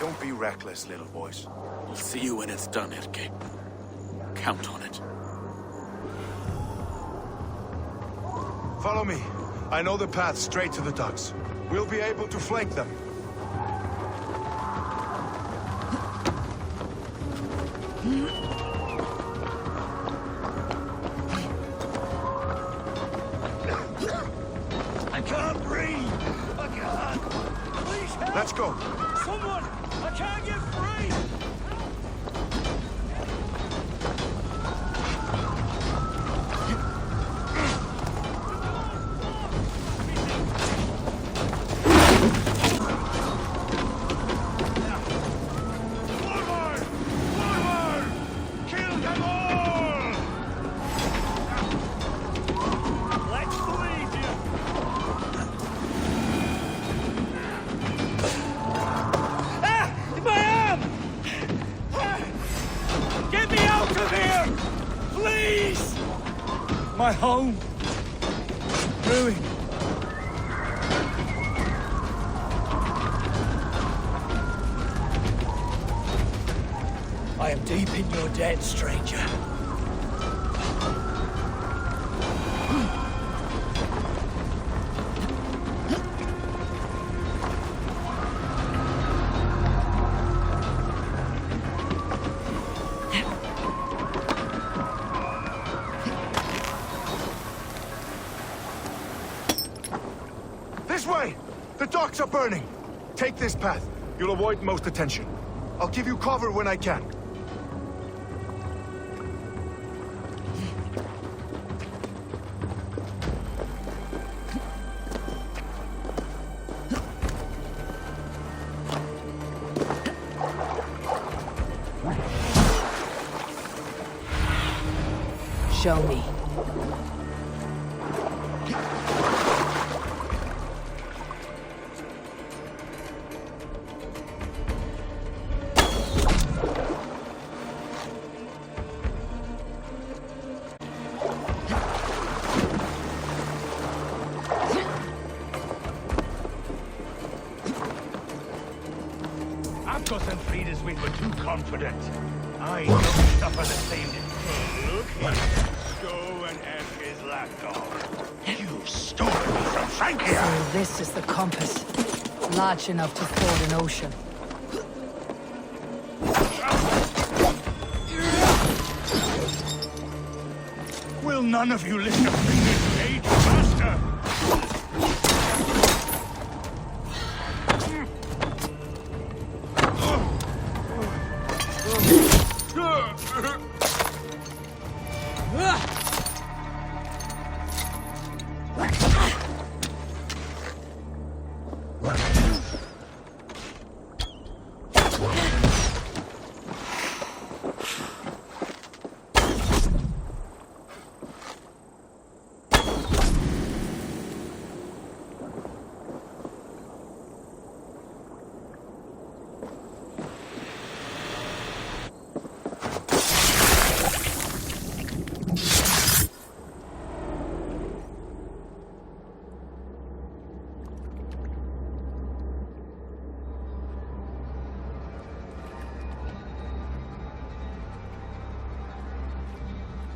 Don't be reckless, little boys. We'll see you when it's done, Erke. Count on it. Follow me. I know the path straight to the docks. We'll be able to flank them. I can't breathe! I can't! Let's go. Someone! I can't get free! My home. Ruined. I am deep in your debt, stranger. This way! The docks are burning! Take this path. You'll avoid most attention. I'll give you cover when I can. Show me. Aptos and Frida's we were too confident. I don't suffer the same. Look here. Go and ask his lapdog. You stole me from Frankia! So this is the compass. Large enough to ford an ocean. Will none of you listen to Frida's page, master?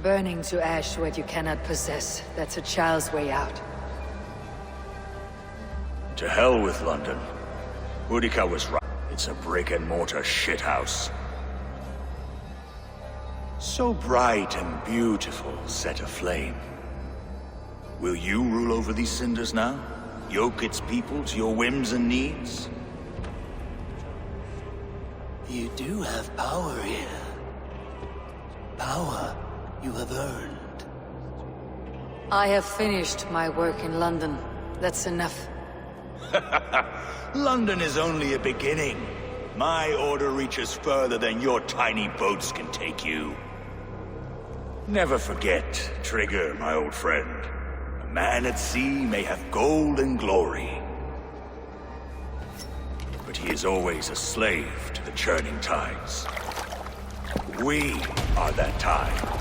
Burning to ash what you cannot possess. That's a child's way out. To hell with London. Boudica was right. It's a brick-and-mortar shithouse. So bright and beautiful, set aflame. Will you rule over these cinders now? Yoke its people to your whims and needs? You do have power here. Power you have earned. I have finished my work in London. That's enough. London is only a beginning. My order reaches further than your tiny boats can take you. Never forget, Trigger, my old friend. A man at sea may have gold and glory. But he is always a slave to the churning tides. We are that tide.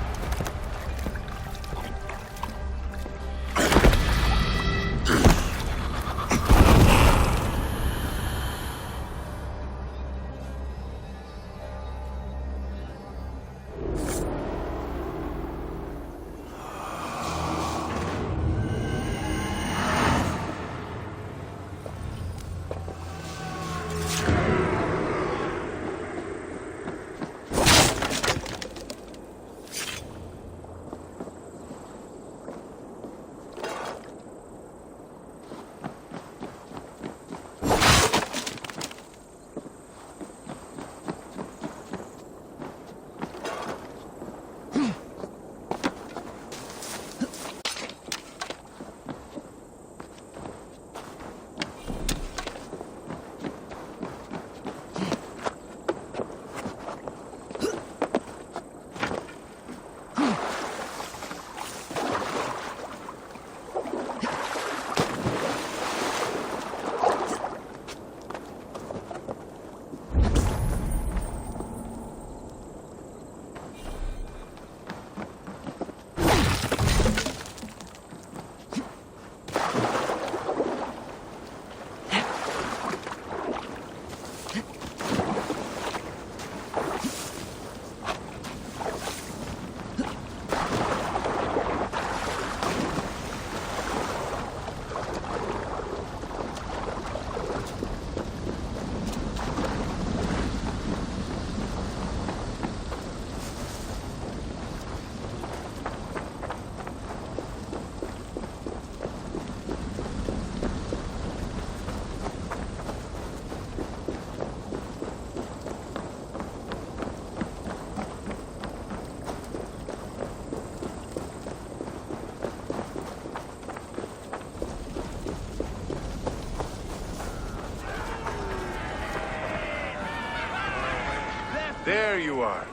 There you are.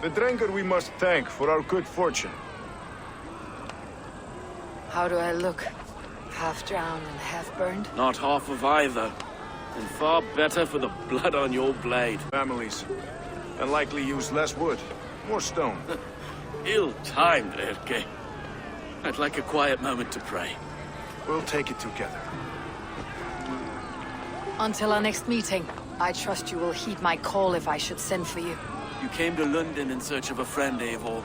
The drinker we must thank for our good fortune. How do I look? Half drowned and half burned? Not half of either. And far better for the blood on your blade. Families. And likely use less wood. More stone. Ill-timed, Erke. I'd like a quiet moment to pray. We'll take it together. Until our next meeting, I trust you will heed my call if I should send for you. You came to Lunden in search of a friend, Eivor.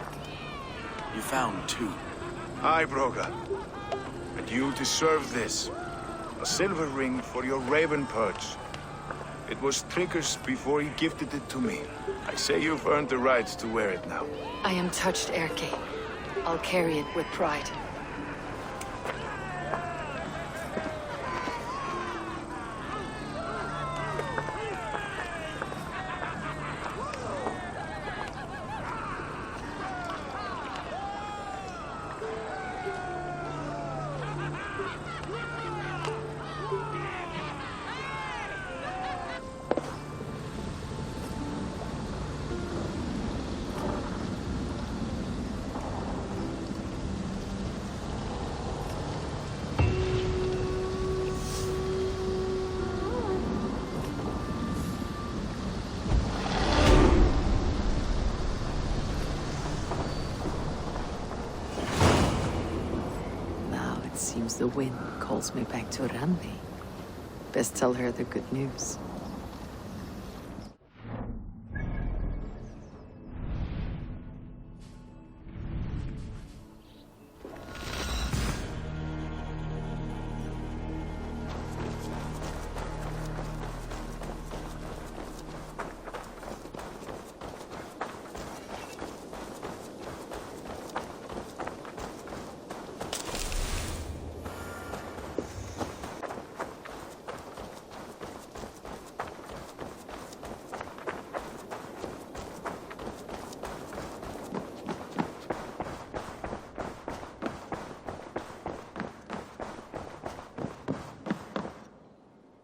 You found two. Aye, Broga. And you deserve this. A silver ring for your raven perch. It was Trigger's before he gifted it to me. I say you've earned the right to wear it now. I am touched, Erke. I'll carry it with pride. Seems the wind calls me back to Randvi. Best tell her the good news.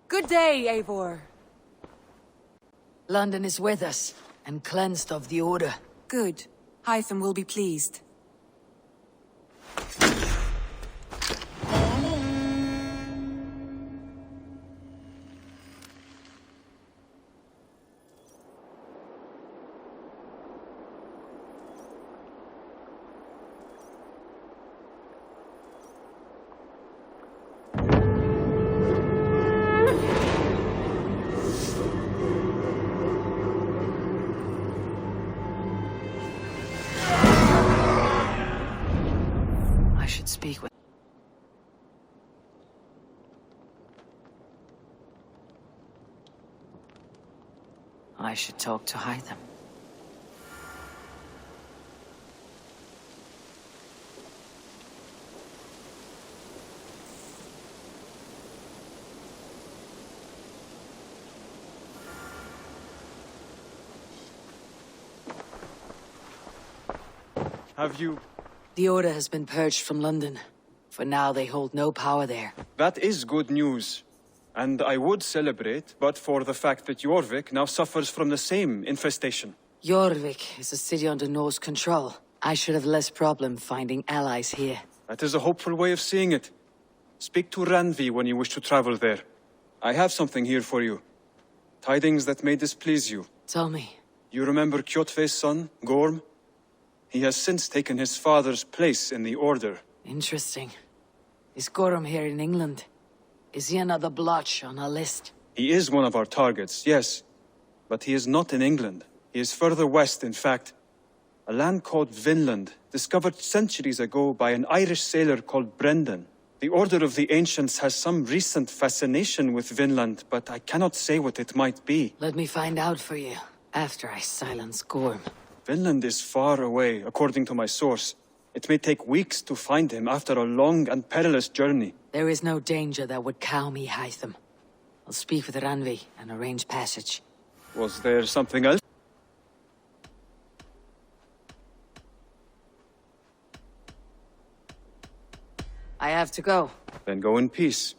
Good day, Eivor. London is with us, and cleansed of the Order. Good. Hytham will be pleased. Speak with. I should talk to Hytham. Have you... The Order has been purged from London. For now, they hold no power there. That is good news. And I would celebrate, but for the fact that Jorvik now suffers from the same infestation. Jorvik is a city under Norse control. I should have less problem finding allies here. That is a hopeful way of seeing it. Speak to Randvi when you wish to travel there. I have something here for you. Tidings that may displease you. Tell me. You remember Kjotve's son, Gorm? He has since taken his father's place in the Order. Interesting. Is Gorm here in England? Is he another blotch on our list? He is one of our targets, yes. But he is not in England. He is further west, in fact. A land called Vinland, discovered centuries ago by an Irish sailor called Brendan. The Order of the Ancients has some recent fascination with Vinland, but I cannot say what it might be. Let me find out for you, after I silence Gorm. Vinland is far away, according to my source. It may take weeks to find him after a long and perilous journey. There is no danger that would cow me, Hytham. I'll speak with Randvi and arrange passage. Was there something else? I have to go. Then go in peace.